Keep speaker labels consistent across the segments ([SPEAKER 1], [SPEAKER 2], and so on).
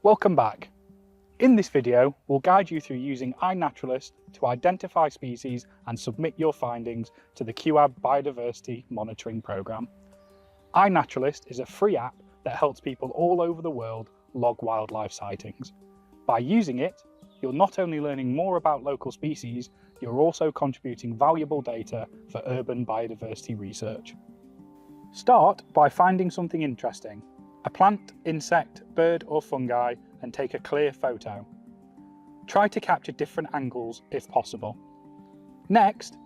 [SPEAKER 1] Welcome back. In this video, we'll guide you through using iNaturalist to identify species and submit your findings to the CUAB Biodiversity Monitoring Programme. iNaturalist is a free app that helps people all over the world log wildlife sightings. By using it, you're not only learning more about local species, you're also contributing valuable data for urban biodiversity research. Start by finding something interesting, a plant, insect, bird or fungi, and take a clear photo. Try to capture different angles if possible. Next,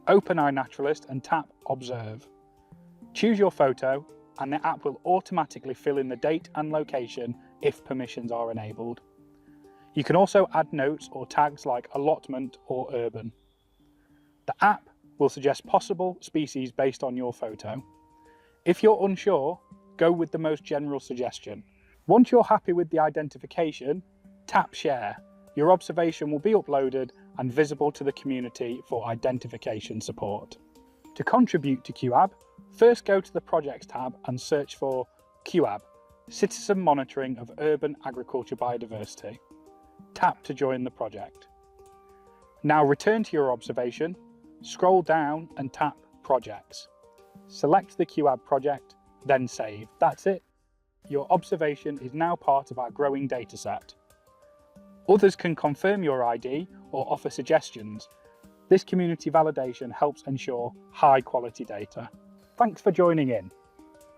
[SPEAKER 1] open iNaturalist and tap Observe. Choose your photo and the app will automatically fill in the date and location if permissions are enabled. You can also add notes or tags like allotment or urban. The app will suggest possible species based on your photo. If you're unsure, go with the most general suggestion. Once you're happy with the identification, tap Share. Your observation will be uploaded and visible to the community for identification support. To contribute to CUAB, first go to the Projects tab and search for CUAB, Citizen Monitoring of Urban Agriculture Biodiversity. Tap to join the project. Now return to your observation, scroll down and tap Projects. Select the CUAB project, then save. That's it. Your observation is now part of our growing dataset. Others can confirm your ID or offer suggestions. This community validation helps ensure high quality data. Thanks for joining in.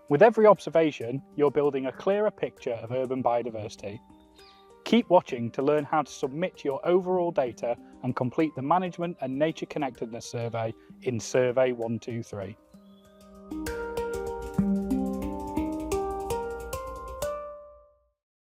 [SPEAKER 1] With every observation, you're building a clearer picture of urban biodiversity. Keep watching to learn how to submit your overall data and complete the Management and Nature Connectedness Survey in Survey 123.